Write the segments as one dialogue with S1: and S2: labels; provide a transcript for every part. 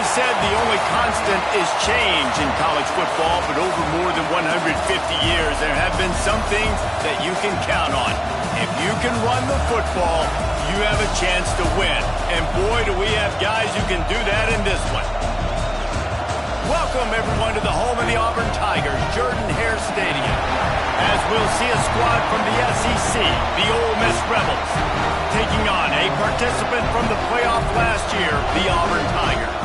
S1: always said the only constant is change in college football, but over more than 150 years, there have been some things that you can count on. If you can run the football, you have a chance to win. And boy, do we have guys who can do that in this one. Welcome, everyone, to the home of the Auburn Tigers, Jordan-Hare Stadium, as we'll see a squad from the SEC, the Ole Miss Rebels, taking on a participant from the playoff last year, the Auburn Tigers.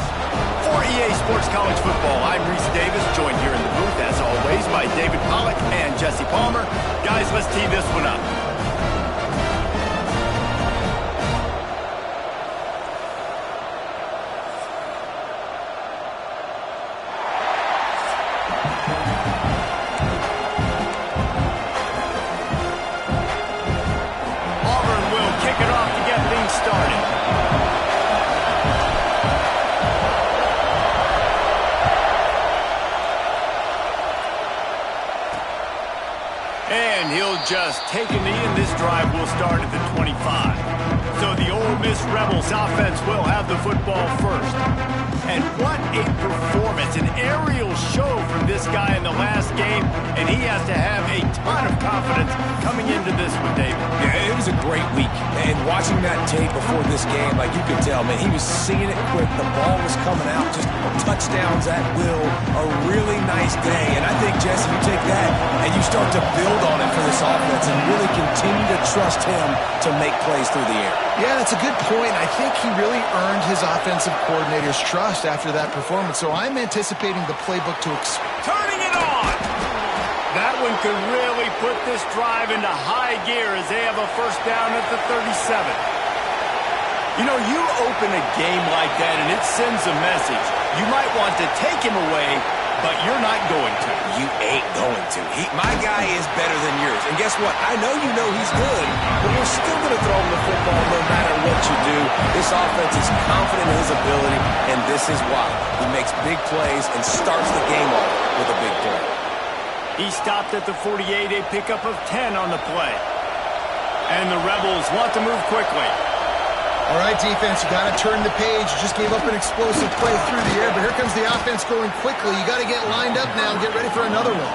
S1: For EA Sports College Football, I'm Reese Davis, joined here in the booth, as always, by David Pollack and Jesse Palmer. Guys, let's tee this one up. And he'll just take a knee, and this drive will start at the 25. So the Ole Miss Rebels offense will have the football first. And what a performance, an aerial show from this guy in the last game, and he has to have a ton of confidence coming into this one, David.
S2: Yeah, it was a great week, and watching that tape before this game, like you could tell, man, he was seeing it quick. The ball was coming out, just touchdowns at will, a really nice day. And I think, Jesse, you take that and you start to build on it for this offense and really continue to trust him to make plays through the air.
S3: Yeah, that's a good point. I think he really earned his offensive coordinator's trust after that performance. So I'm anticipating the playbook to
S1: turning it on. That one could really put this drive into high gear as they have a first down at the 37. You know, you open a game like that and it sends a message. You might want to take him away, but you're not going to.
S2: You ain't going to. My guy is better than yours. And guess what? I know you know he's good, but we're still going to throw him the football no matter what you do. This offense is confident in his ability, and this is why. He makes big plays and starts the game off with a big play.
S1: He stopped at the 48, a pickup of 10 on the play. And the Rebels want to move quickly.
S3: All right, defense, you got to turn the page. You just gave up an explosive play through the air, but here comes the offense going quickly. You got to get lined up now and get ready for another one.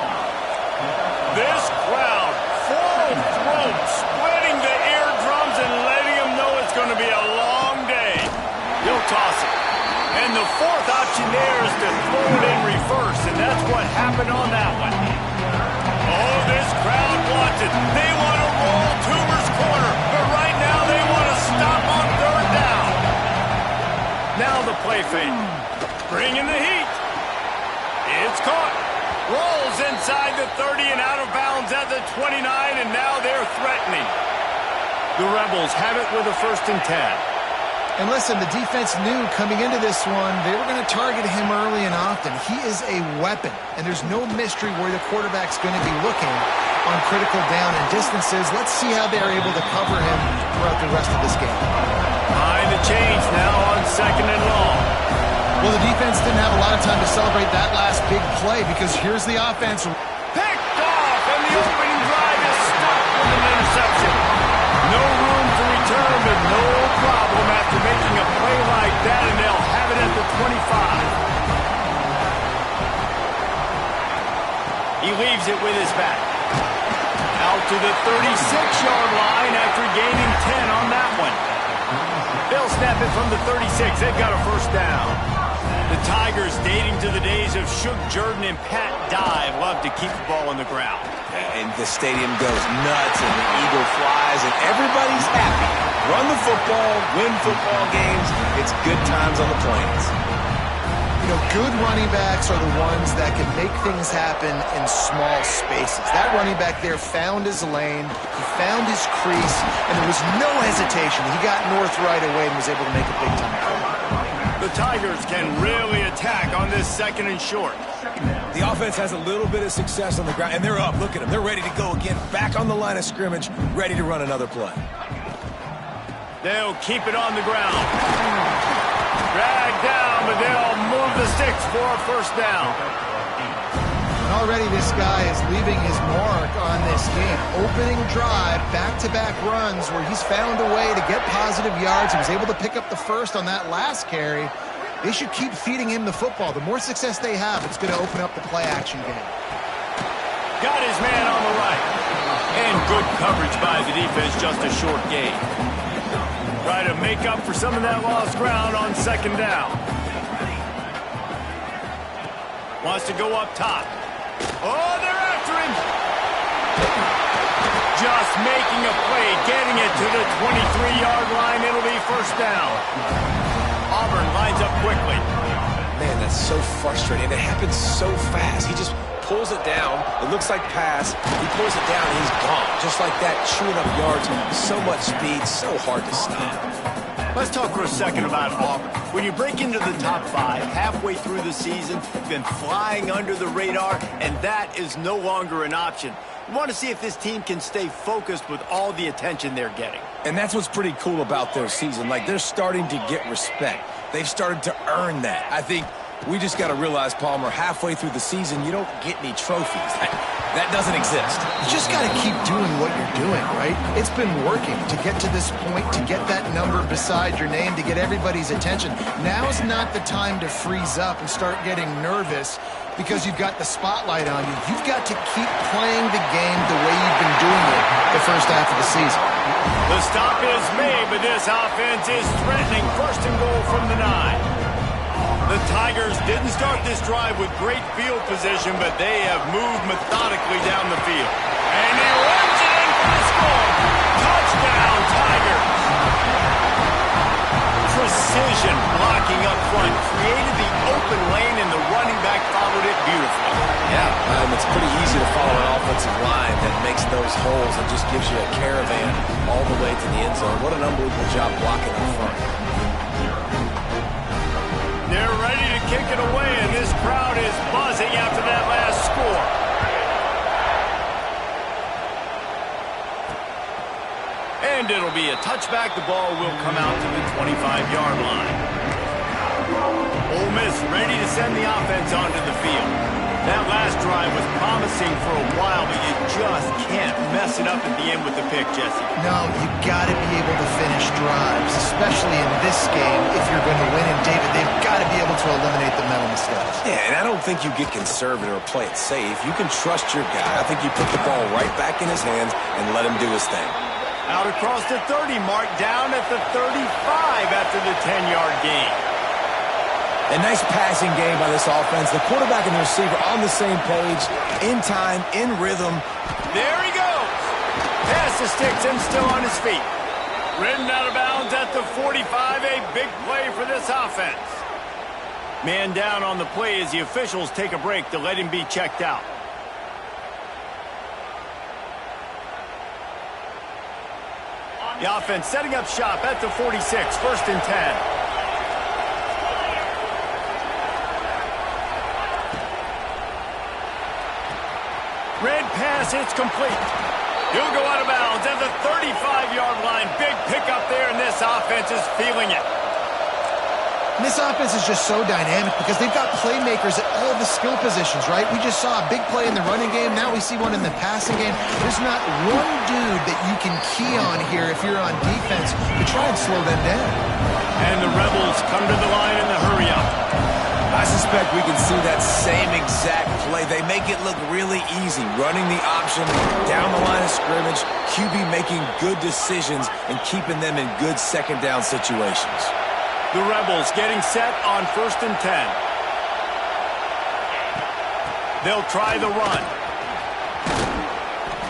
S1: This crowd, full of throat, splitting the eardrums and letting them know it's going to be a long day. He'll toss it. And the fourth option there is to throw it in reverse, and that's what happened on that one. Oh, this crowd wants it. They want to roll Toomer's corner, but right now they want to stop on third down. Now the play fake. Bringing the heat. It's caught. Rolls inside the 30 and out of bounds at the 29, and now they're threatening. The Rebels have it with a 1st and 10.
S3: And listen, the defense knew coming into this one, they were going to target him early and often. He is a weapon, and there's no mystery where the quarterback's going to be looking on critical down and distances. Let's see how they're able to cover him throughout the rest of this game.
S1: Behind the chains now on 2nd and long.
S3: Well, the defense didn't have a lot of time to celebrate that last big play because here's the offense.
S1: Picked off, and the opening drive is stopped with an interception. No room to return, but no problem after making a play like that, and they'll have it at the 25. He leaves it with his back. Out to the 36-yard line after gaining 10 on that one. They'll snap it from the 36. They've got a first down. The Tigers, dating to the days of Shook Jordan and Pat Dye, love to keep the ball on the ground.
S2: And the stadium goes nuts, and the eagle flies, and everybody's happy. Run the football, win football games. It's good times on the Plains.
S3: You know, good running backs are the ones that can make things happen in small spaces. That running back there found his lane, he found his crease, and there was no hesitation. He got north right away and was able to make a big-time play.
S1: The Tigers can really attack on this 2nd and short.
S2: The offense has a little bit of success on the ground, and they're up. Look at them. They're ready to go again, back on the line of scrimmage, ready to run another play.
S1: They'll keep it on the ground. Drag down, but they'll move the sticks for a first down.
S3: Already this guy is leaving his mark on this game. Opening drive, back-to-back runs where he's found a way to get positive yards. He was able to pick up the first on that last carry. They should keep feeding him the football. The more success they have, it's going to open up the play-action game.
S1: Got his man on the right. And good coverage by the defense, just a short gain. Try to make up for some of that lost ground on second down. Wants to go up top. Oh, they're after him. Just making a play, getting it to the 23-yard line. It'll be first down. Auburn lines up quickly.
S2: Man, that's so frustrating. It happens so fast. He just pulls it down. It looks like pass. He pulls it down, and he's gone. Just like that, chewing up yards. So much speed, so hard to stop.
S1: Let's talk for a second about Auburn. When you break into the top 5 halfway through the season, you've been flying under the radar, and that is no longer an option. You want to see if this team can stay focused with all the attention they're getting.
S2: And that's what's pretty cool about their season. Like, they're starting to get respect. They've started to earn that. I think we just got to realize, Palmer, halfway through the season, you don't get any trophies. That doesn't exist.
S3: You just got to keep doing what you're doing, right? It's been working to get to this point, to get that number beside your name, to get everybody's attention. Now's not the time to freeze up and start getting nervous because you've got the spotlight on you. You've got to keep playing the game the way you've been doing it the first half of the season.
S1: The stop is made, but this offense is threatening first and goal from the 9. The Tigers didn't start this drive with great field position, but they have moved methodically down the field. And he runs it in for the score. Touchdown, Tigers. Precision blocking up front created the open lane, and the running back followed it beautifully.
S2: Yeah, it's pretty easy to follow an offensive line that makes those holes and just gives you a caravan all the way to the end zone. What an unbelievable job blocking up front.
S1: They're ready to kick it away, and this crowd is buzzing after that last score. And it'll be a touchback. The ball will come out to the 25-yard line. Ole Miss ready to send the offense onto the field. That last drive was promising for a while, but you just can't mess it up at the end with the pick, Jesse.
S3: No, you got to be able to finish drives, especially in this game. If you're going to win, and David, they've got to be able to eliminate the mental mistakes.
S2: Yeah, and I don't think you get conservative or play it safe. You can trust your guy. I think you put the ball right back in his hands and let him do his thing.
S1: Out across the 30 mark, down at the 35 after the 10-yard gain.
S2: A nice passing game by this offense. The quarterback and the receiver on the same page, in time, in rhythm.
S1: There he goes. Pass the sticks and still on his feet. Ridden out of bounds at the 45. A big play for this offense. Man down on the play as the officials take a break to let him be checked out. The offense setting up shop at the 46. First and 10. Red pass, it's complete. He'll go out of bounds at the 35-yard line. Big pickup there, and this offense is feeling it.
S3: And this offense is just so dynamic because they've got playmakers at all the skill positions, right? We just saw a big play in the running game. Now we see one in the passing game. There's not one dude that you can key on here if you're on defense to try and slow them down.
S1: And the Rebels come to the line in the hurry-up.
S2: I suspect we can see that same exact play. They make it look really easy, running the option down the line of scrimmage, QB making good decisions and keeping them in good second down situations.
S1: The Rebels getting set on first and 10. They'll try the run.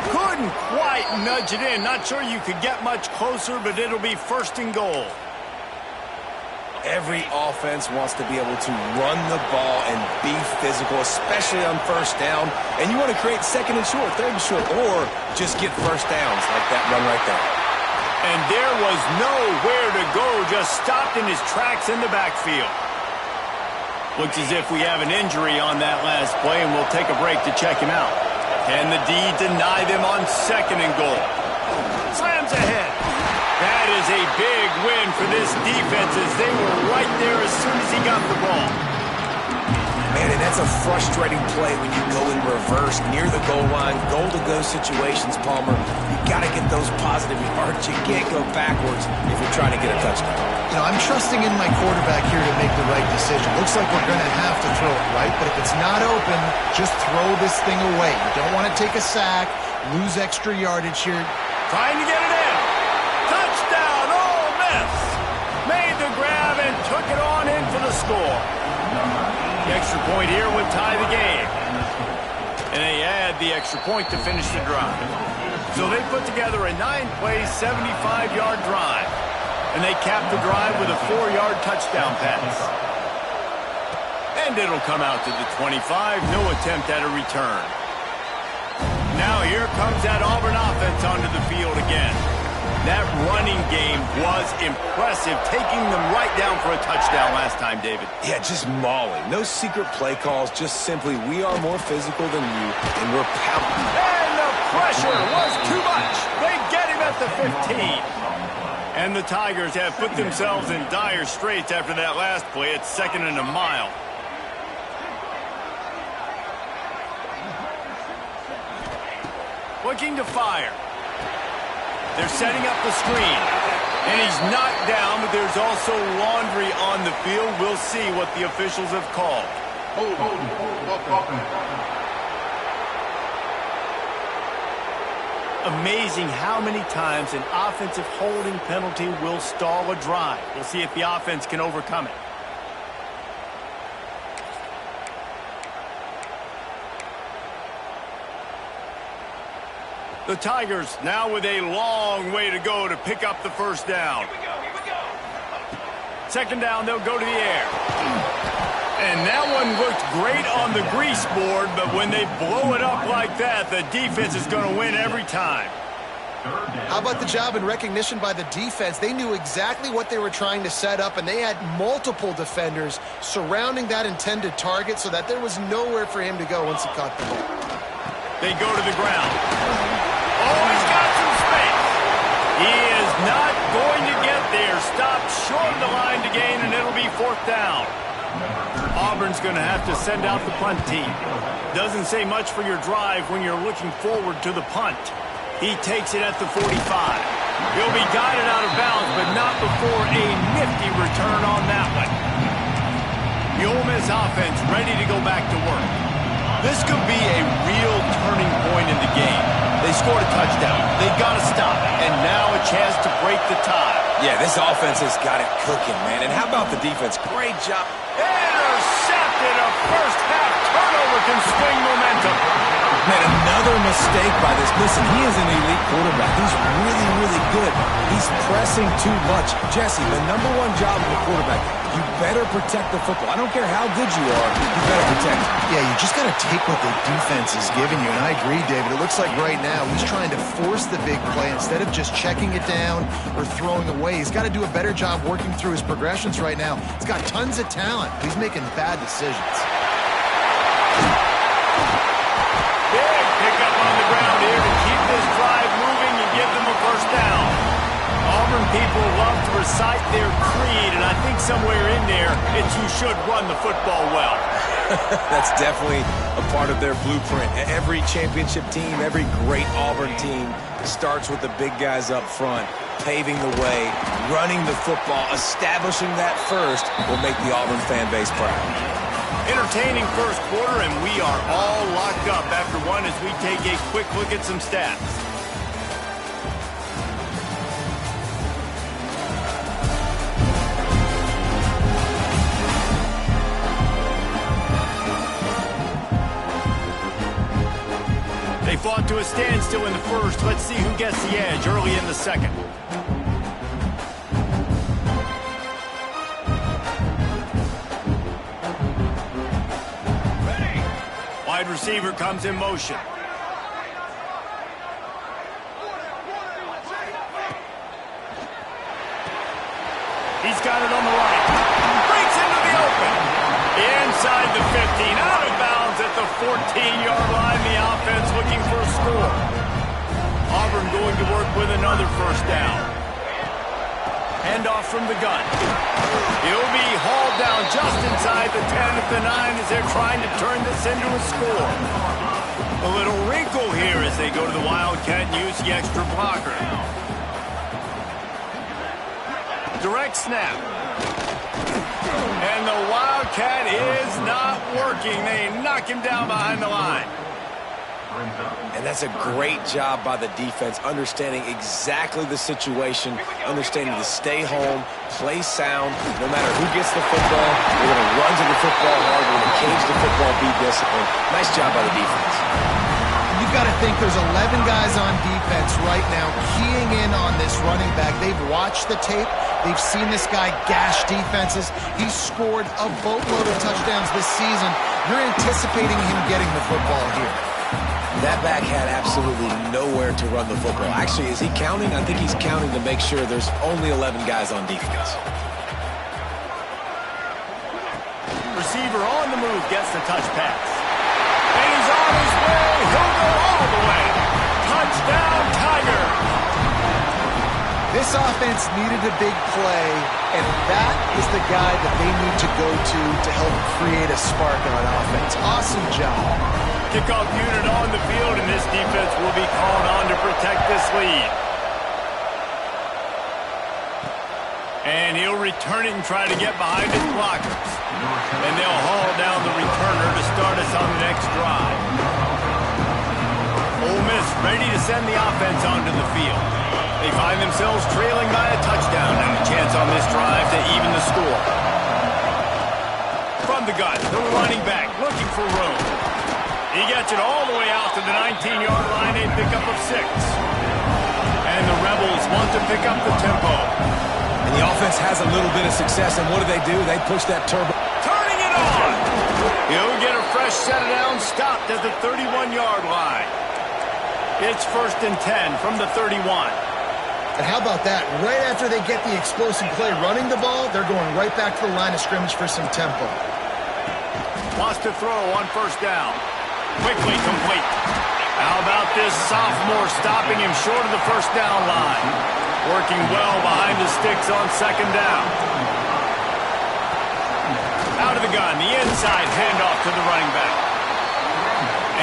S1: Couldn't quite nudge it in. Not sure you could get much closer, but it'll be first and goal.
S2: Every offense wants to be able to run the ball and be physical, especially on first down. And you want to create second and short, third and short, or just get first downs like that run right there.
S1: And there was nowhere to go, just stopped in his tracks in the backfield. Looks as if we have an injury on that last play, and we'll take a break to check him out. Can the D deny them on second and goal? Slams ahead. That is a big win for this defense as they were right there as soon as he got the ball.
S2: Man, and that's a frustrating play when you go in reverse near the goal line. Goal-to-go situations, Palmer. You got to get those positive yards. You can't go backwards if you're trying to get a touchdown.
S3: You know, I'm trusting in my quarterback here to make the right decision. Looks like we're going to have to throw it right, but if it's not open, just throw this thing away. You don't want to take a sack, lose extra yardage here.
S1: Trying to get it in. Touchdown, Ole Miss. Made the grab and took it on in for the score. The extra point here would tie the game. And they add the extra point to finish the drive. So they put together a 9-play, 75-yard drive. And they cap the drive with a 4-yard touchdown pass. And it'll come out to the 25. No attempt at a return. Now here comes that Auburn offense onto the field again. That running game was impressive, taking them right down for a touchdown last time, David.
S2: Yeah, just mauling. No secret play calls, just simply we are more physical than you, and we're pounding.
S1: And the pressure was too much. They get him at the 15. And the Tigers have put themselves in dire straits after that last play. It's 2nd and a mile. Looking to fire. They're setting up the screen. And he's knocked down, but there's also laundry on the field. We'll see what the officials have called. Amazing how many times an offensive holding penalty will stall a drive. We'll see if the offense can overcome it. The Tigers now with a long way to go to pick up the first down.
S2: Here we go.
S1: 2nd down, they'll go to the air. And that one looked great on the grease board, but when they blow it up like that, the defense is going to win every time.
S3: How about the job and recognition by the defense? They knew exactly what they were trying to set up, and they had multiple defenders surrounding that intended target so that there was nowhere for him to go once he caught the ball.
S1: They go to the ground. Oh, he's got some space. He is not going to get there. Stopped short of the line to gain, and it'll be 4th down. Auburn's going to have to send out the punt team. Doesn't say much for your drive when you're looking forward to the punt. He takes it at the 45. He'll be guided out of bounds, but not before a nifty return on that one. The Ole Miss offense ready to go back to work. This could be a real turning point in the game. They scored a touchdown. They got to stop. And now a chance to break the tie.
S2: Yeah, this offense has got it cooking, man. And how about the defense? Great job.
S1: Intercepted. A first-half turnover can swing momentum.
S2: Man, another mistake by this. Listen, he is an elite quarterback. He's really, really good. He's pressing too much. Jesse, the #1 job of a quarterback, you better protect the football. I don't care how good you are, you better protect it.
S3: Yeah, you just got to take what the defense is giving you, and I agree, David. It looks like right now he's trying to force the big play instead of just checking it down or throwing away. He's got to do a better job working through his progressions right now. He's got tons of talent. He's making bad decisions.
S1: Big pickup on the ground here to keep this drive moving and give them a first down. Auburn people love to recite their creed, and I think somewhere in there it's you should run the football well.
S2: That's definitely a part of their blueprint. Every championship team, every great Auburn team starts with the big guys up front, paving the way, running the football, establishing that first will make the Auburn fan base proud.
S1: Entertaining first quarter, and we are all locked up after one as we take a quick look at some stats. They fought to a standstill in the first. Let's see who gets the edge early in the second. Wide receiver comes in motion. He's got it on the right. Breaks into the open. Inside the 15. Out of bounds at the 14-yard line. The offense looking for a score. Auburn going to work with another first down. Handoff from the gun. He'll be hauled down just inside the 10 at the 9 as they're trying to turn this into a score. A little wrinkle here as they go to the Wildcat and use the extra blocker. Direct snap. And the Wildcat is not working. They knock him down behind the line.
S2: And that's a great job by the defense, understanding exactly the situation, understanding to stay home, play sound. No matter who gets the football, we're going to run to the football hard. We're going to cage the football, be disciplined. Nice job by the defense.
S3: You've got to think there's 11 guys on defense right now keying in on this running back. They've watched the tape. They've seen this guy gash defenses. He's scored a boatload of touchdowns this season. You're anticipating him getting the football here.
S2: That back had absolutely nowhere to run the football. Actually, is he counting? I think he's counting to make sure there's only 11 guys on defense.
S1: Receiver on the move gets the touch pass. And he's on his way. He'll go all the way. Touchdown, Tiger.
S3: This offense needed a big play, and that is the guy that they need to go to help create a spark on offense. Awesome job.
S1: Kickoff unit on the field, and this defense will be called on to protect this lead. And he'll return it and try to get behind his blockers. And they'll haul down the returner to start us on the next drive. Ole Miss ready to send the offense onto the field. They find themselves trailing by a touchdown and a chance on this drive to even the score. From the gun, the running back looking for room. He gets it all the way out to the 19-yard line, a pickup of 6. And the Rebels want to pick up the tempo.
S2: And the offense has a little bit of success, and what do? They push that turbo.
S1: Turning it on! He'll get a fresh set of downs, stopped at the 31-yard line. It's 1st and 10 from the 31.
S3: And how about that? Right after they get the explosive play running the ball, they're going right back to the line of scrimmage for some tempo.
S1: Wants to throw on 1st down. Quickly complete. How about this sophomore stopping him short of the 1st down line? Working well behind the sticks on 2nd down. Out of the gun, the inside handoff to the running back.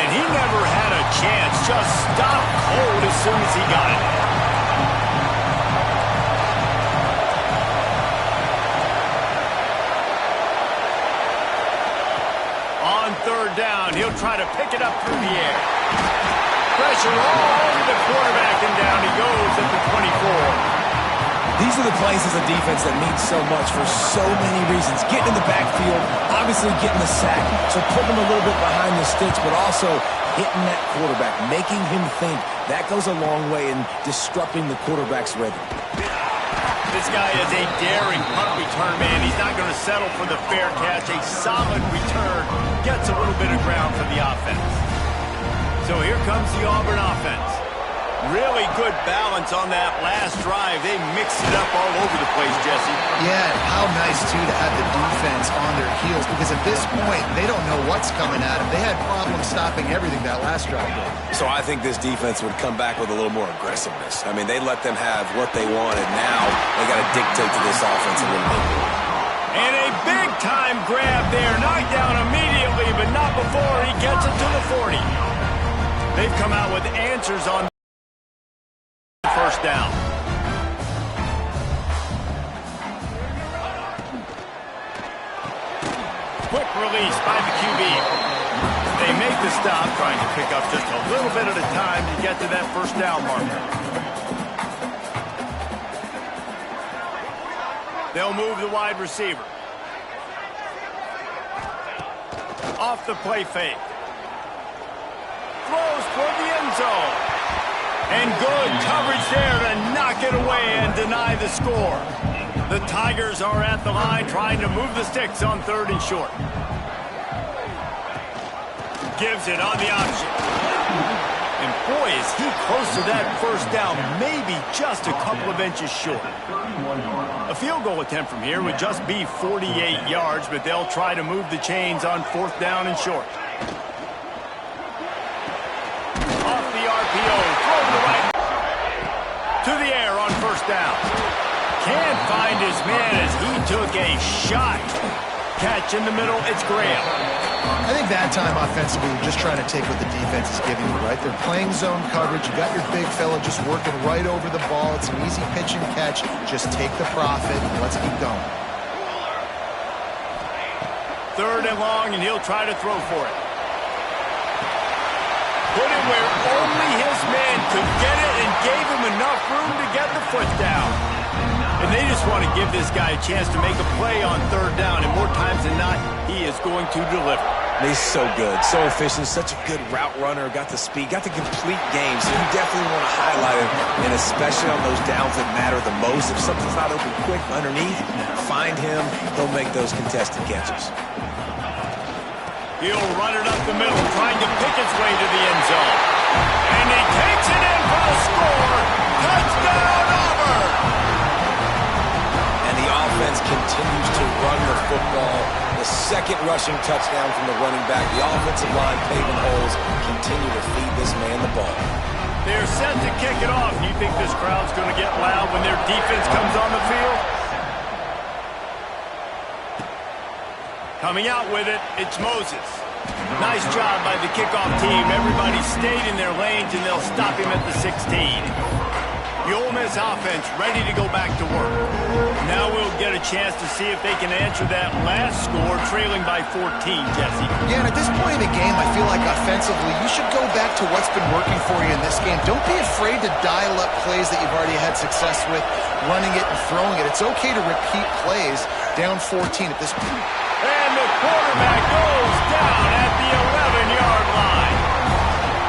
S1: And he never had a chance, just stopped cold as soon as he got it. On 3rd down, he'll try to pick it up through the air. Pressure all over the quarterback, and down he goes at the 24.
S2: These are the plays as a defense that mean so much for so many reasons. Getting in the backfield, obviously getting the sack, so putting him a little bit behind the sticks, but also hitting that quarterback, making him think. That goes a long way in disrupting the quarterback's rhythm.
S1: This guy is a daring punt return man. He's not going to settle for the fair catch. A solid return gets a little bit of ground for the offense. So here comes the Auburn offense. Really good balance on that last drive. They mixed it up all over the place, Jesse.
S3: Yeah, how nice, too, to have the defense on their heels, because at this point, they don't know what's coming at them. They had problems stopping everything that last drive did.
S2: So I think this defense would come back with a little more aggressiveness. I mean, they let them have what they wanted. Now they got to dictate to this offense a little bit more.
S1: And a big-time grab there. Knocked down immediately, but not before he gets it to the 40. They've come out with answers on 1st down. Quick release by the QB. They make the stop, trying to pick up just a little bit at a time to get to that 1st down marker. They'll move the wide receiver. Off the play fake. Throws toward the end zone. And good coverage there to knock it away and deny the score. The Tigers are at the line trying to move the sticks on 3rd and short. Gives it on the option. And boy, is he close to that 1st down, maybe just a couple of inches short. A field goal attempt from here would just be 48 yards, but they'll try to move the chains on 4th down and short. Off the RPO, throw to the right. To the air on 1st down. can't find his man as he took a shot. Catch in the middle, it's Graham.
S3: I think that time offensively, you're just trying to take what the defense is giving you, right? They're playing zone coverage. You got your big fella just working right over the ball. It's an easy pitch and catch. Just take the profit and let's keep going.
S1: 3rd and long, and he'll try to throw for it. Put it where only his man could get it and gave him enough room to get the foot down. And they just want to give this guy a chance to make a play on 3rd down, and more times than not, he is going to deliver.
S2: He's so good, so efficient, such a good route runner, got the speed, got the complete game, so you definitely want to highlight him, and especially on those downs that matter the most. If something's not open quick underneath, find him, he'll make those contested catches.
S1: He'll run it up the middle, trying to pick his way to the end zone. And he takes it in for the score. Touchdown, Auburn!
S2: And the offense continues to run the football. The 2nd rushing touchdown from the running back. The offensive line paving holes continue to feed this man the ball.
S1: They're set to kick it off. Do you think this crowd's going to get loud when their defense comes on the field? Coming out with it, it's Moses. Nice job by the kickoff team. Everybody stayed in their lanes, and they'll stop him at the 16. The Ole Miss offense ready to go back to work. Now we'll get a chance to see if they can answer that last score, trailing by 14, Jesse.
S3: Yeah, and at this point in the game, I feel like offensively, you should go back to what's been working for you in this game. Don't be afraid to dial up plays that you've already had success with, running it and throwing it. It's okay to repeat plays down 14 at this point.
S1: And the quarterback goes down at the 11-yard line.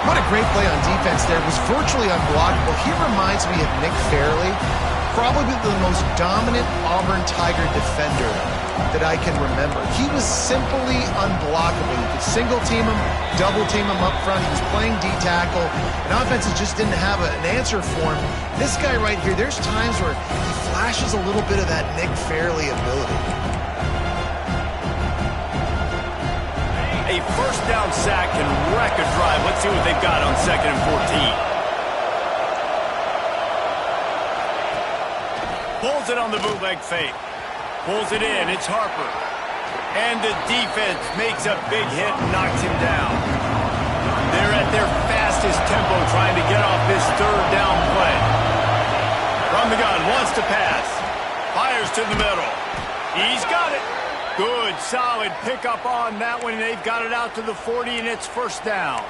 S3: What a great play on defense there. It was virtually unblockable. He reminds me of Nick Fairley, probably the most dominant Auburn Tiger defender that I can remember. He was simply unblockable. You could single team him, double team him up front. He was playing D-tackle, and offenses just didn't have an answer for him. This guy right here, there's times where he flashes a little bit of that Nick Fairley ability.
S1: A 1st down sack can wreck a drive. Let's see what they've got on 2nd and 14. Pulls it on the bootleg fake. Pulls it in. It's Harper. And the defense makes a big hit and knocks him down. They're at their fastest tempo trying to get off this 3rd down play. From the gun, wants to pass. Fires to the middle. He's got it. Good, solid pickup on that one. They've got it out to the 40, and it's 1st down.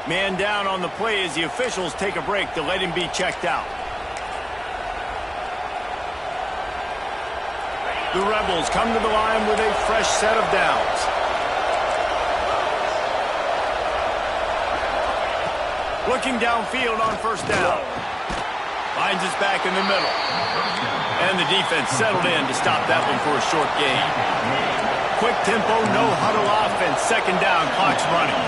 S1: Man down on the play as the officials take a break to let him be checked out. The Rebels come to the line with a fresh set of downs. Looking downfield on 1st down. Finds his back in the middle. And the defense settled in to stop that one for a short gain. Quick tempo, no huddle offense. 2nd down, clock's running.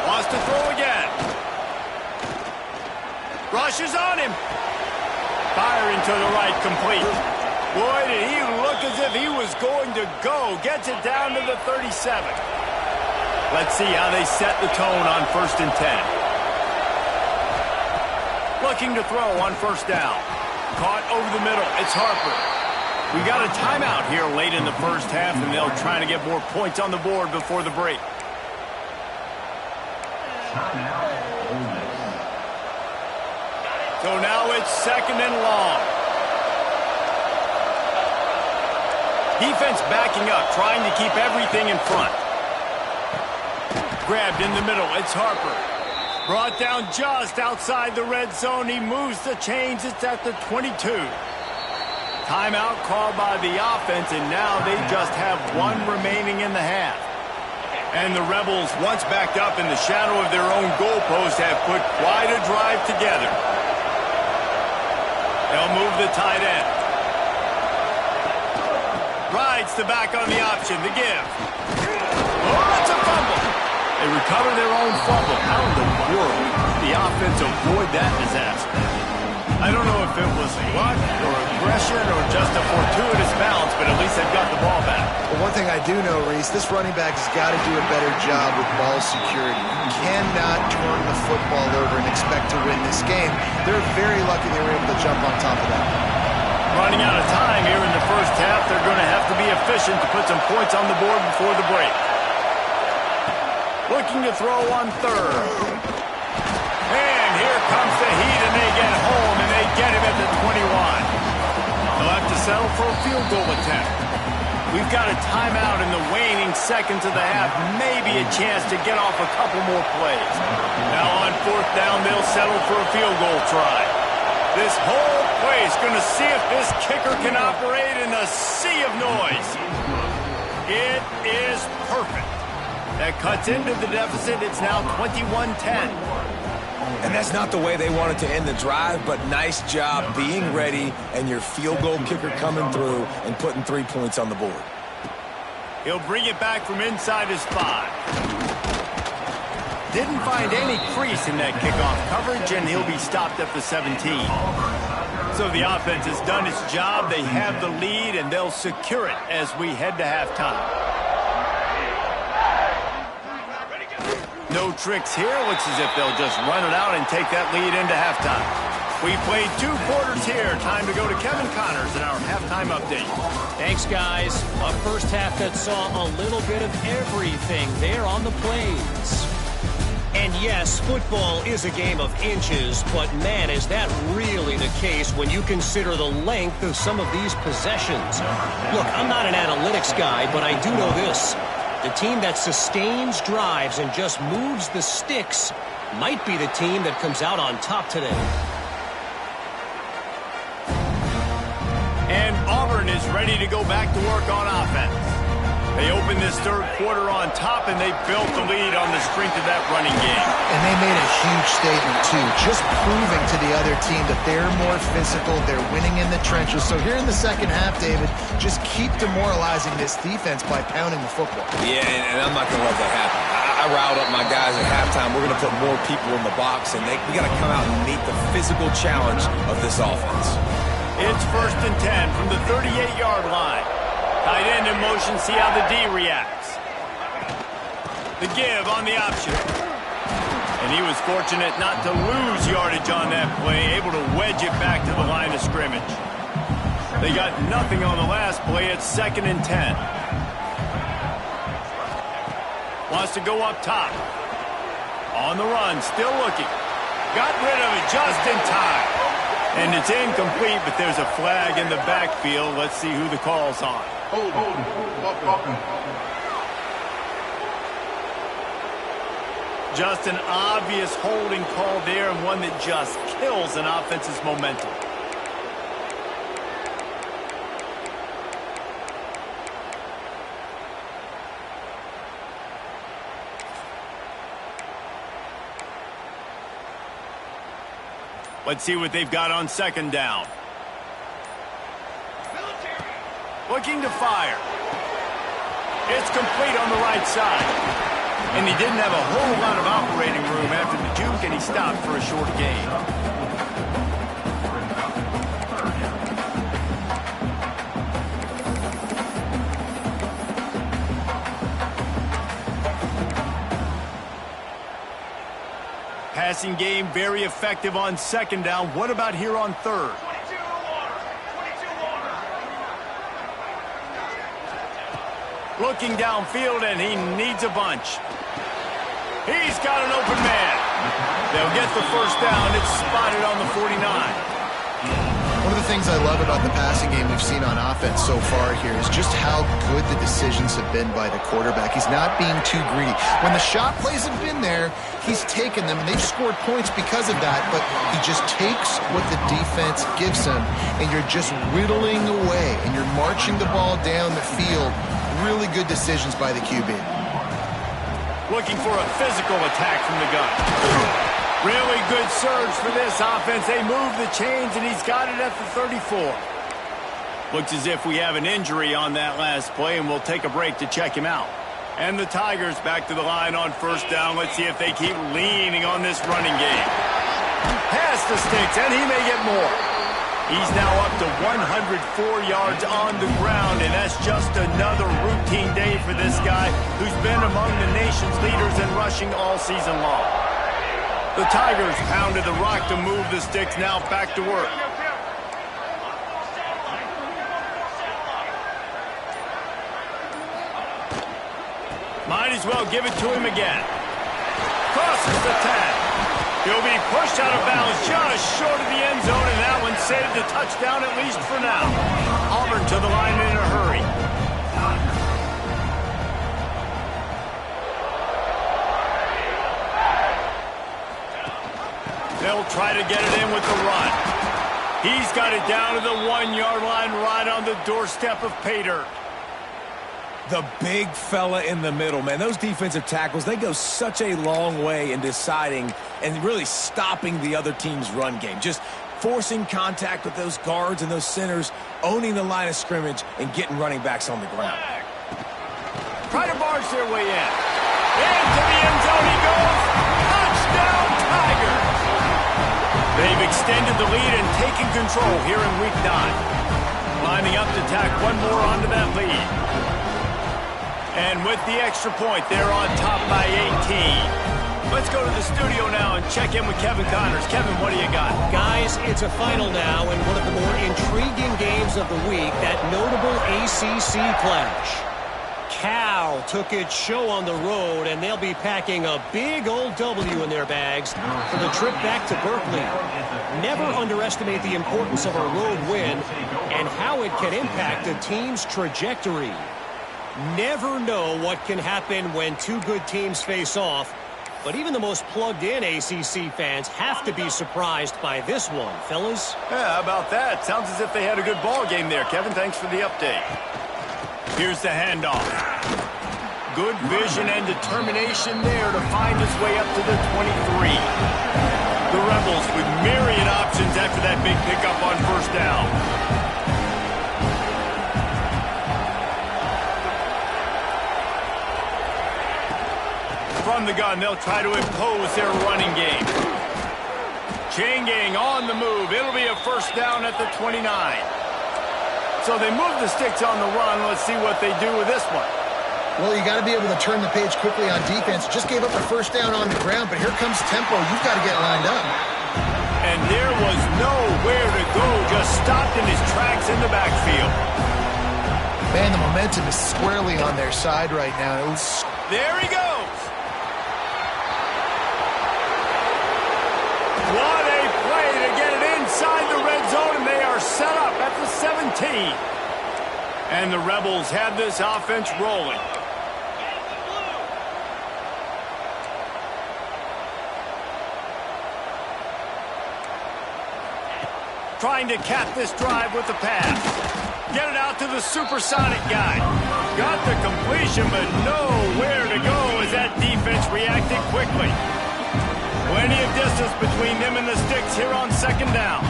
S1: Wants to throw again. Rushes on him. Firing to the right, complete. Boy, did he look as if he was going to go. Gets it down to the 37. Let's see how they set the tone on 1st and 10. Looking to throw on 1st down. Caught over the middle. It's Harper. We got a timeout here late in the 1st half, and they'll try to get more points on the board before the break. So now it's 2nd and long. Defense backing up, trying to keep everything in front. Grabbed in the middle. It's Harper. Brought down just outside the red zone. He moves the chains. It's at the 22. Timeout called by the offense, and now they just have one remaining in the half. And the Rebels, once backed up in the shadow of their own goalpost, have put quite a drive together. They'll move the tight end. Rides the back on the option. The give. Oh, it's a fumble. They recover their own fumble. How in the world did the offense avoid that disaster? I don't know if it was luck or aggression or just a fortuitous bounce, but at least they've got the ball back.
S3: Well, one thing I do know, Reese, this running back has got to do a better job with ball security. cannot turn the football over and expect to win this game. They're very lucky they were able to jump on top of that.
S1: Running out of time here in the first half, they're going to have to be efficient to put some points on the board before the break. Looking to throw on third. And here comes the heat, and they get home, and they get him at the 21. They'll have to settle for a field goal attempt. We've got a timeout in the waning seconds of the half. Maybe a chance to get off a couple more plays. Now on fourth down, they'll settle for a field goal try. This whole play is going to see if this kicker can operate in a sea of noise. It is perfect. That cuts into the deficit. It's now 21-10.
S2: And that's not the way they wanted to end the drive, but nice job being ready and your field goal kicker coming through and putting 3 points on the board.
S1: He'll bring it back from inside his 5. Didn't find any crease in that kickoff coverage, and he'll be stopped at the 17. So the offense has done its job. They have the lead, and they'll secure it as we head to halftime. No tricks here. Looks as if they'll just run it out and take that lead into halftime. We played 2 quarters here. Time to go to Kevin Connors in our halftime update.
S4: Thanks, guys. A first half that saw a little bit of everything there on the plains. And yes, football is a game of inches, but man, is that really the case when you consider the length of some of these possessions. Look, I'm not an analytics guy, but I do know this. The team that sustains drives and just moves the sticks might be the team that comes out on top today.
S1: And Auburn is ready to go back to work on offense. They opened this third quarter on top, and they built the lead on the strength of that running game.
S3: And they made a huge statement, too, just proving to the other team that they're more physical, they're winning in the trenches. So here in the second half, David, just keep demoralizing this defense by pounding the football.
S2: Yeah, and I'm not going to let that happen. I riled up my guys at halftime. We're going to put more people in the box, and we got to come out and meet the physical challenge of this offense.
S1: It's 1st and 10 from the 38-yard line. Tight end in motion, see how the D reacts. The give on the option. And he was fortunate not to lose yardage on that play, able to wedge it back to the line of scrimmage. They got nothing on the last play. It's 2nd and 10. Wants to go up top. On the run, still looking. Got rid of it just in time. And it's incomplete, but there's a flag in the backfield. Let's see who the call's on. Just an obvious holding call there, and one that just kills an offense's momentum. Let's see what they've got on 2nd down. Looking to fire. It's complete on the right side. And he didn't have a whole lot of operating room after the juke, and he stopped for a short gain. Passing game very effective on 2nd down. What about here on 3rd? Looking downfield, and he needs a bunch. He's got an open man. They'll get the first down. It's spotted on the 49.
S3: One of the things I love about the passing game we've seen on offense so far here is just how good the decisions have been by the quarterback. He's not being too greedy. When the shot plays have been there, he's taken them, and they've scored points because of that, but he just takes what the defense gives him, and you're just whittling away, and you're marching the ball down the field. Really good decisions by the QB.
S1: Looking for a physical attack from the gun. Really good surge for this offense. They move the chains, and he's got it at the 34. Looks as if we have an injury on that last play, and we'll take a break to check him out. And the Tigers back to the line on 1st down. Let's see if they keep leaning on this running game. Pass the sticks, and he may get more. He's now up to 104 yards on the ground, and that's just another routine day for this guy who's been among the nation's leaders in rushing all season long. The Tigers pounded the rock to move the sticks, now back to work. Might as well give it to him again. Crosses the 10. He'll be pushed out of bounds just short of the end zone, and that one saved the touchdown at least for now. Auburn to the line in a hurry. They'll try to get it in with the run. He's got it down to the 1-yard line right on the doorstep of pay dirt.
S2: The big fella in the middle, man. Those defensive tackles, they go such a long way in deciding and really stopping the other team's run game. Just forcing contact with those guards and those centers, owning the line of scrimmage, and getting running backs on the ground.
S1: Try to barge their way in. Into the end zone he goes. Touchdown, Tigers! They've extended the lead and taken control here in Week 9. Lining up to tack one more onto that lead. And with the extra point, they're on top by 18. Let's go to the studio now and check in with Kevin Connors. Kevin, what do you got?
S4: Guys, it's a final now in one of the more intriguing games of the week, that notable ACC clash. Cal took its show on the road, and they'll be packing a big old W in their bags for the trip back to Berkeley. Never underestimate the importance of a road win and how it can impact a team's trajectory. Never know what can happen when two good teams face off, but even the most plugged-in ACC fans have to be surprised by this one, fellas.
S1: Yeah, how about that? Sounds as if they had a good ball game there. Kevin, thanks for the update. Here's the handoff. Good vision and determination there to find his way up to the 23. The Rebels with myriad options after that big pickup on first down. From the gun, they'll try to impose their running game. Chain gang on the move. It'll be a first down at the 29. So they move the sticks on the run. Let's see what they do with this one.
S3: Well, you got to be able to turn the page quickly on defense. Just gave up a first down on the ground, but here comes tempo. You've got to get lined up.
S1: And there was nowhere to go. Just stopped in his tracks in the backfield.
S3: Man, the momentum is squarely on their side right now.
S1: There he goes. What a play to get it inside the red zone, and they are set up at the 17. And the Rebels have this offense rolling. Trying to cap this drive with the pass. Get it out to the supersonic guy. Got the completion, but nowhere to go as that defense reacted quickly. Plenty of distance between them and the sticks here on second down.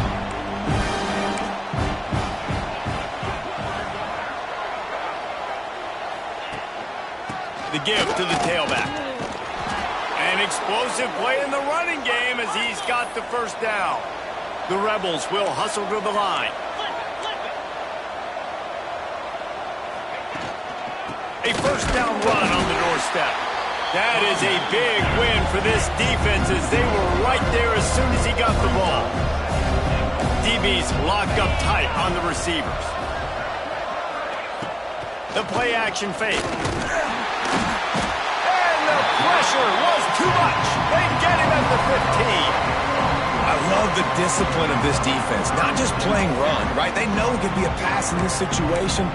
S1: The give to the tailback. An explosive play in the running game as he's got the first down. The Rebels will hustle to the line. A first down run on the doorstep. That is a big win for this defense as they were right there as soon as he got the ball. DBs locked up tight on the receivers. The play action fake. And the pressure was too much. They get him at the 15.
S2: I love the discipline of this defense. Not just playing run, right? They know it could be a pass in this situation.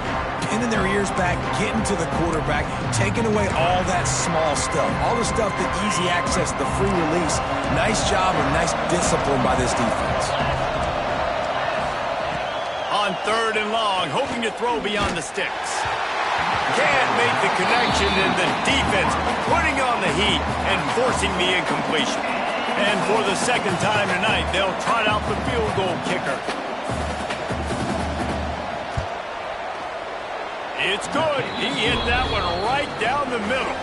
S2: Pinning their ears back, getting to the quarterback, taking away all that small stuff. All the stuff, the easy access, the free release. Nice job and nice discipline by this defense.
S1: On third and long, hoping to throw beyond the sticks. Can't make the connection, and the defense putting on the heat and forcing the incompletion. And for the second time tonight, they'll trot out the field goal kicker. It's good. He hit that one right down the middle.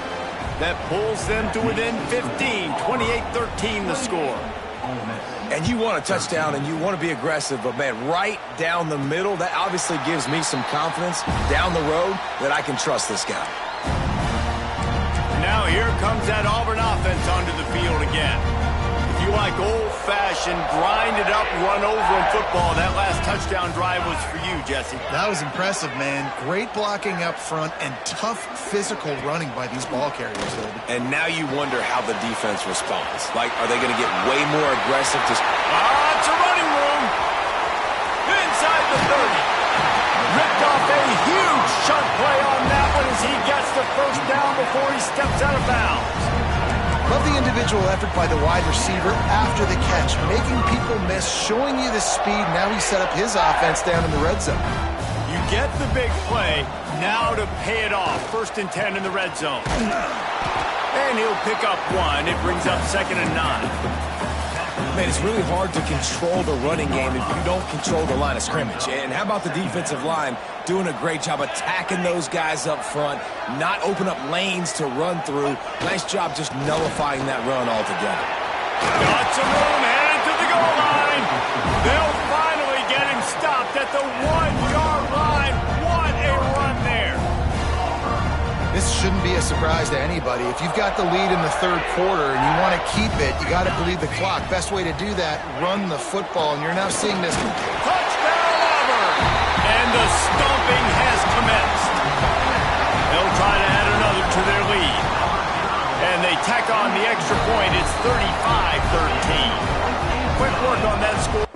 S1: That pulls them to within 15, 28-13 the score.
S2: And you want a touchdown and you want to be aggressive, but man, right down the middle, that obviously gives me some confidence down the road that I can trust this guy.
S1: Now here comes that Auburn offense onto the field again. If you like old-fashioned, grind-it-up, run-over in football, that last touchdown drive was for you, Jesse.
S3: That was impressive, man. Great blocking up front and tough physical running by these ball carriers, David.
S2: And now you wonder how the defense responds. Like, are they going to get way more aggressive?
S1: It's a running room. Inside the 30. Ripped off a huge chunk play on that one as he gets the first down before he steps out of bounds.
S3: Love the individual effort by the wide receiver after the catch, making people miss, showing you the speed. Now he set up his offense down in the red zone.
S1: You get the big play, now to pay it off. 1st and 10 in the red zone. And he'll pick up 1. It brings up 2nd and 9.
S2: Man, it's really hard to control the running game if you don't control the line of scrimmage. And how about the defensive line doing a great job attacking those guys up front, not open up lanes to run through. Nice job just nullifying that run altogether.
S1: Got some room, headed to the goal line. They'll finally get him stopped at the 1-yard line. What a run there.
S3: This shouldn't be a surprise to anybody. If you've got the lead in the 3rd quarter and you want to keep it, you got to bleed the clock. Best way to do that, run the football. And you're now seeing this.
S1: Touchdown, Auburn! And the stomping has commenced. They'll try to add another to their lead. And they tack on the extra point. It's 35-13. Quick work on that score.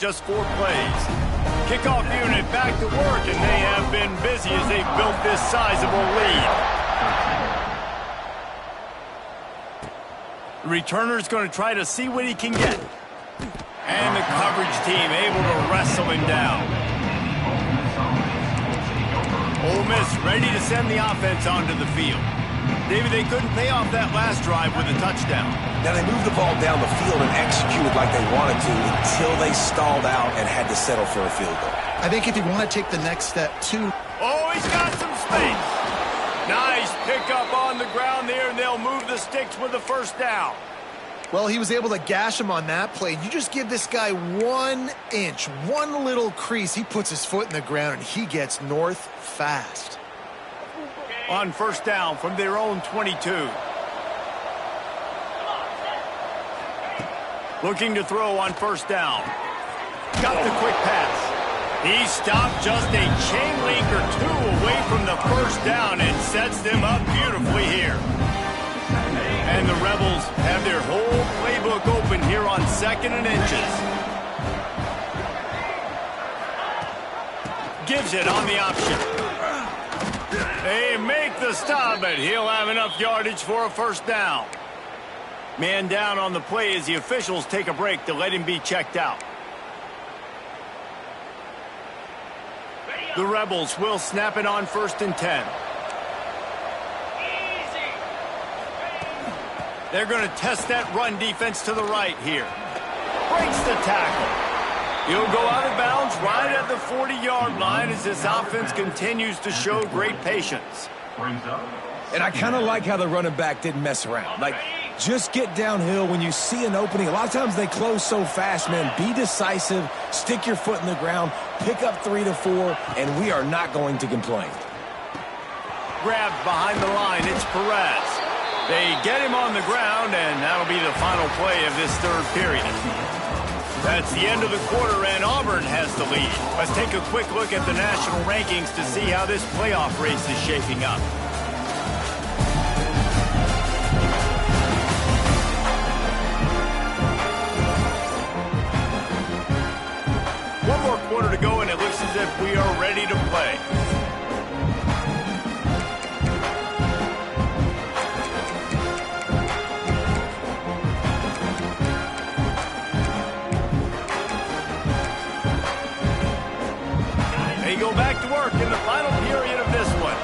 S1: just 4 plays. Kickoff unit back to work, and they have been busy as they built this sizable lead. The returner's going to try to see what he can get. And the coverage team able to wrestle him down. Ole Miss ready to send the offense onto the field. David, they couldn't pay off that last drive with a touchdown.
S2: Now, they moved the ball down the field and executed like they wanted to until they stalled out and had to settle for a field goal.
S3: I think if you want to take the next step, too.
S1: Oh, he's got some space. Nice pickup on the ground there, and they'll move the sticks with the first down.
S3: Well, he was able to gash him on that play. You just give this guy 1 inch, one little crease. He puts his foot in the ground, and he gets north fast.
S1: On first down from their own 22. Looking to throw on first down. Got the quick pass. He stopped just a chain link or 2 away from the first down and sets them up beautifully here. And the Rebels have their whole playbook open here on 2nd and inches. Gives it on the option. They make the stop, but he'll have enough yardage for a first down. Man down on the play as the officials take a break to let him be checked out. The Rebels will snap it on 1st and 10. They're going to test that run defense to the right here. Breaks the tackle. He'll go out of bounds right at the 40-yard line as this offense continues to show great patience.
S2: And I kind of like how the running back didn't mess around. Like, just get downhill when you see an opening. A lot of times they close so fast, man. Be decisive, stick your foot in the ground, pick up 3 to 4, and we are not going to complain.
S1: Grabbed behind the line, it's Perez. They get him on the ground, and that'll be the final play of this 3rd period. That's the end of the quarter, and Auburn has the lead. Let's take a quick look at the national rankings to see how this playoff race is shaping up. One more quarter to go, and it looks as if we are ready to play. They go back to work in the final period of this one.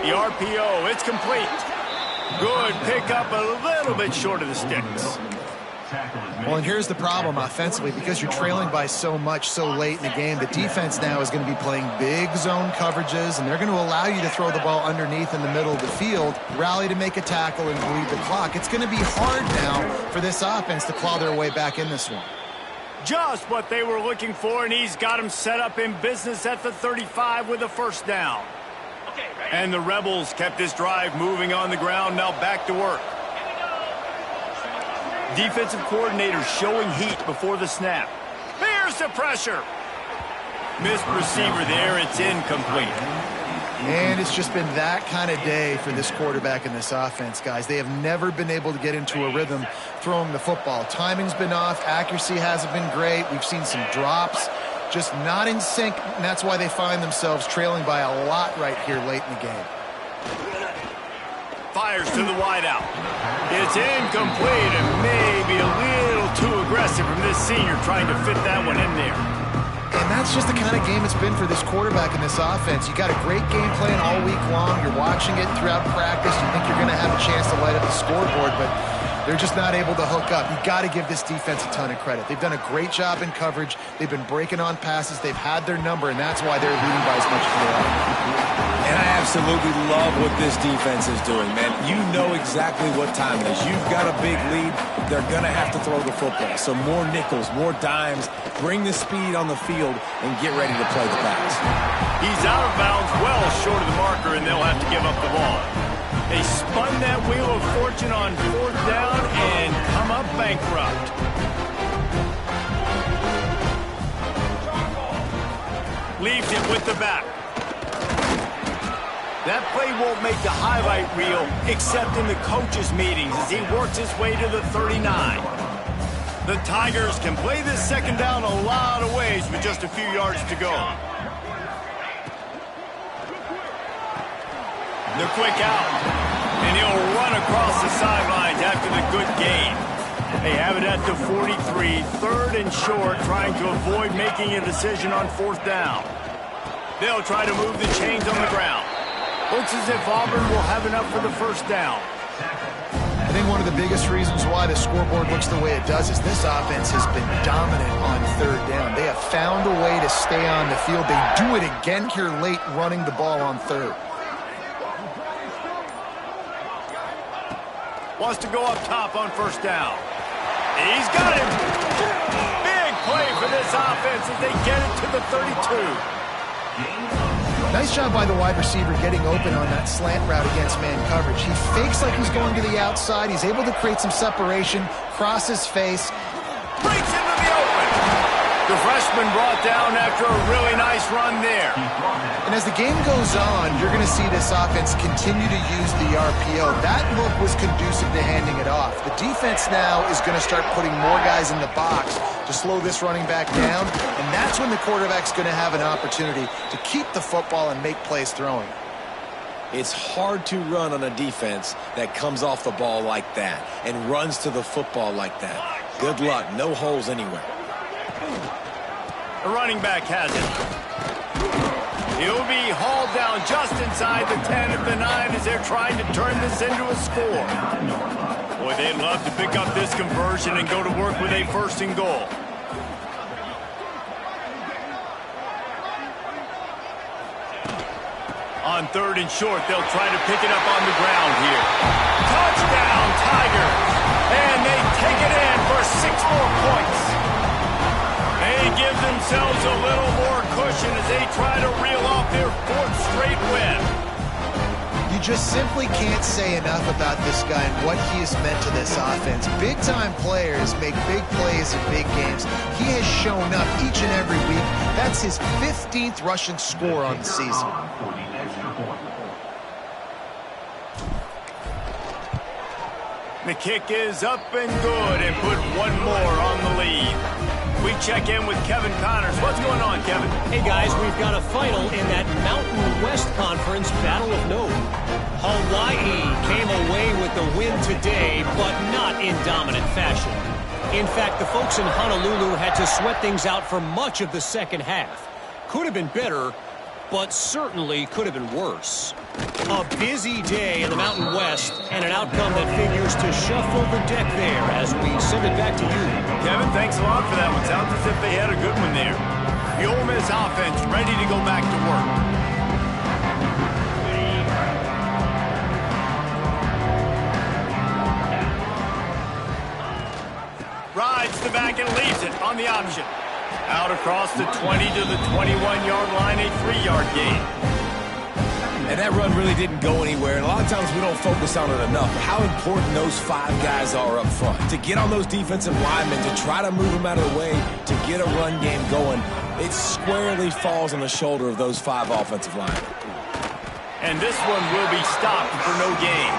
S1: The RPO, it's complete. Good pickup, a little bit short of the sticks.
S3: Well, and here's the problem offensively. Because you're trailing by so much so late in the game, the defense now is going to be playing big zone coverages, and they're going to allow you to throw the ball underneath in the middle of the field, rally to make a tackle, and bleed the clock. It's going to be hard now for this offense to claw their way back in this one.
S1: Just what they were looking for, and he's got them set up in business at the 35 with a first down. And the Rebels kept this drive moving on the ground, now back to work. Defensive coordinator showing heat before the snap. There's the pressure. Missed receiver there, it's incomplete.
S3: And it's just been that kind of day for this quarterback and this offense, guys. They have never been able to get into a rhythm throwing the football. Timing's been off, accuracy hasn't been great. We've seen some drops, just not in sync, and that's why they find themselves trailing by a lot right here late in the game.
S1: Fires to the wideout. It's incomplete and maybe a little too aggressive from this senior trying to fit that one in there.
S3: And that's just the kind of game it's been for this quarterback and this offense. You got a great game plan all week long. You're watching it throughout practice. You think you're going to have a chance to light up the scoreboard, but they're just not able to hook up. You got to give this defense a ton of credit. They've done a great job in coverage. They've been breaking on passes. They've had their number, and that's why they're leading by as much as they are.
S2: And I absolutely love what this defense is doing, man. You know exactly what time it is. You've got a big lead. They're going to have to throw the football. So more nickels, more dimes, bring the speed on the field, and get ready to play the pass.
S1: He's out of bounds, well short of the marker, and they'll have to give up the ball. They spun that wheel of fortune on 4th down and come up bankrupt. Leaves it with the back. That play won't make the highlight reel except in the coaches' meetings as he works his way to the 39. The Tigers can play this second down a lot of ways with just a few yards to go. The quick out, and he'll run across the sidelines after the good gain. They have it at the 43, third and short, trying to avoid making a decision on fourth down. They'll try to move the chains on the ground. Looks as if Auburn will have enough for the first down.
S3: I think one of the biggest reasons why the scoreboard looks the way it does is this offense has been dominant on third down. They have found a way to stay on the field. They do it again here late, running the ball on third.
S1: Wants to go up top on first down. He's got him. Big play for this offense as they get it to the 32.
S3: Nice job by the wide receiver getting open on that slant route against man coverage. He fakes like he's going to the outside. He's able to create some separation, cross his face.
S1: Breaks into the open. The freshman brought down after a really nice run there.
S3: And as the game goes on, you're going to see this offense continue to use the RPO. That look was conducive to handing it off. The defense now is going to start putting more guys in the box to slow this running back down, and that's when the quarterback's going to have an opportunity to keep the football and make plays throwing.
S2: It's hard to run on a defense that comes off the ball like that and runs to the football like that. Good luck. No holes anywhere.
S1: The running back has it. He'll be hauled down just inside the 10 at the 9 as they're trying to turn this into a score. Boy, they'd love to pick up this conversion and go to work with a first and goal. On third and short, they'll try to pick it up on the ground here. Touchdown, Tigers! And they take it in for 6 more points. They give themselves a little more cushion as they try to reel off their 4th straight win.
S3: You just simply can't say enough about this guy and what he has meant to this offense. Big-time players make big plays in big games. He has shown up each and every week. That's his 15th rushing score on the season.
S1: The kick is up and good and put one more on the lead. We check in with Kevin Connors. What's going on, Kevin?
S4: Hey, guys, we've got a final in that Mountain West Conference Battle of Note. Hawaii came away with the win today, but not in dominant fashion. In fact, the folks in Honolulu had to sweat things out for much of the second half. Could have been better, but certainly could have been worse. A busy day in the Mountain West and an outcome that figures to shuffle the deck there as we send it back to you.
S1: Kevin, thanks a lot for that one. Sounds as if they had a good one there. The Ole Miss offense ready to go back to work. Rides the back and leaves it on the option. Out across the 20 to the 21-yard line, a 3-yard gain.
S2: And that run really didn't go anywhere, and a lot of times we don't focus on it enough. How important those 5 guys are up front. To get on those defensive linemen, to try to move them out of the way, to get a run game going, it squarely falls on the shoulder of those 5 offensive linemen.
S1: And this one will be stopped for no gain.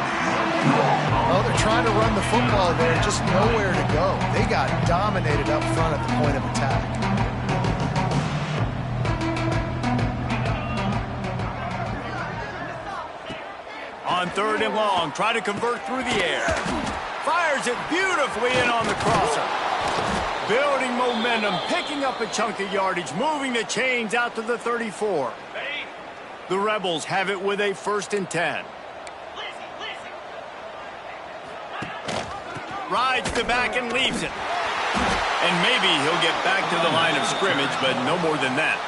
S3: Well, they're trying to run the football there, just nowhere to go. They got dominated up front at the point of attack.
S1: On third and long, try to convert through the air. Fires it beautifully in on the crosser. Building momentum, picking up a chunk of yardage, moving the chains out to the 34. The Rebels have it with a 1st and 10. Rides the back and leaves it. And maybe he'll get back to the line of scrimmage, but no more than that.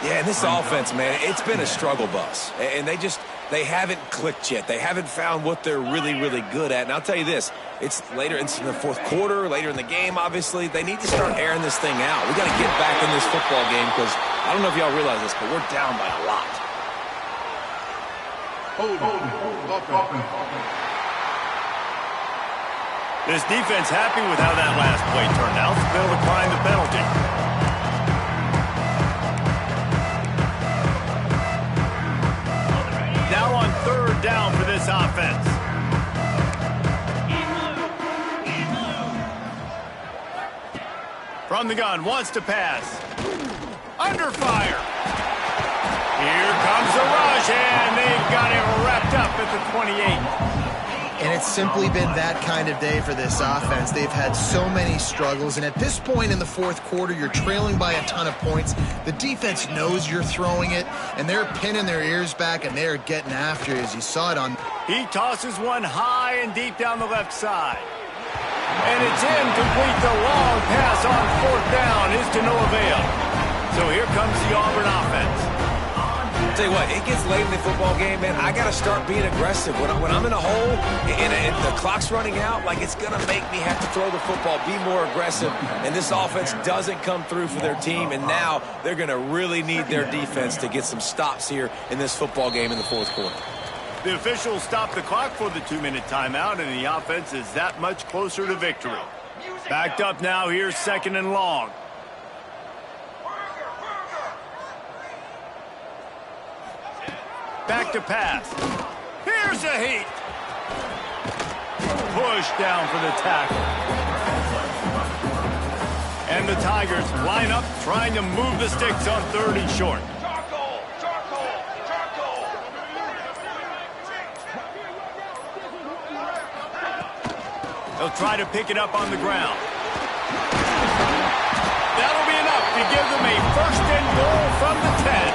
S2: Yeah, this offense, man, it's been a struggle bus. And they haven't clicked yet. They haven't found what they're really, really good at. And I'll tell you this, it's later in the 4th quarter, later in the game, obviously. They need to start airing this thing out. We got to get back in this football game because I don't know if y'all realize this, but we're down by a lot.
S1: This defense happy with how that last play turned out. They'll decline the penalty. From the gun, wants to pass. Under fire. Here comes the rush, and they've got it wrapped up at the 28.
S3: And it's simply been that kind of day for this offense. They've had so many struggles, and at this point in the fourth quarter, you're trailing by a ton of points. The defense knows you're throwing it, and they're pinning their ears back, and they're getting after it, as you saw it on.
S1: He tosses one high and deep down the left side. And it's incomplete. The long pass on fourth down is to no avail. So here comes the Auburn offense.
S2: Tell you what, it gets late in the football game, man. I got to start being aggressive. When I'm in a hole and the clock's running out, like, it's going to make me have to throw the football, be more aggressive. And this offense doesn't come through for their team, and now they're going to really need their defense to get some stops here in this football game in the fourth quarter.
S1: The officials stop the clock for the 2-minute timeout, and the offense is that much closer to victory. Backed up now, here's 2nd and long. Back to pass. Here's a heat. Push down for the tackle. And the Tigers line up, trying to move the sticks on 3rd and short. They'll try to pick it up on the ground. That'll be enough to give them a 1st and goal from the 10.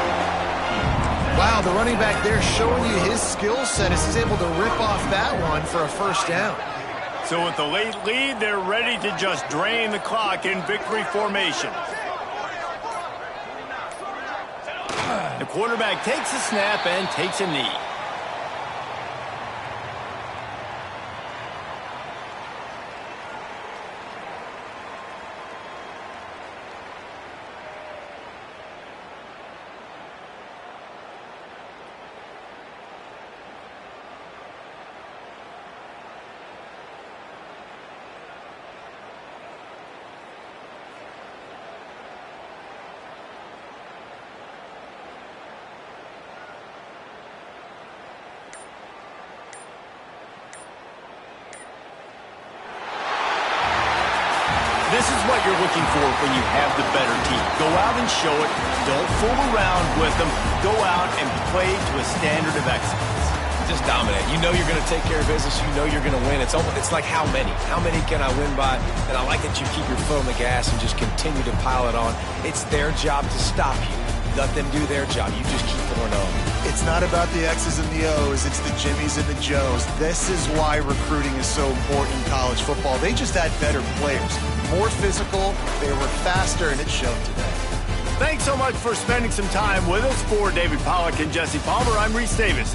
S3: Wow, the running back there showing you his skill set as he's able to rip off that one for a 1st down.
S1: So with the late lead, they're ready to just drain the clock in victory formation. The quarterback takes a snap and takes a knee. This is what you're looking for when you have the better team. Go out and show it. Don't fool around with them. Go out and play to a standard of excellence.
S2: Just dominate. You know you're going to take care of business. You know you're going to win. It's like how many? How many can I win by? And I like that you keep your foot on the gas and just continue to pile it on. It's their job to stop you. Let them do their job. You just keep going on.
S5: It's not about the X's and the O's. It's the Jimmies and the Joes. This is why recruiting is so important in college football. They just had better players. More physical, they were faster, and it showed today.
S1: Thanks so much for spending some time with us. For David Pollack and Jesse Palmer, I'm Reese Davis.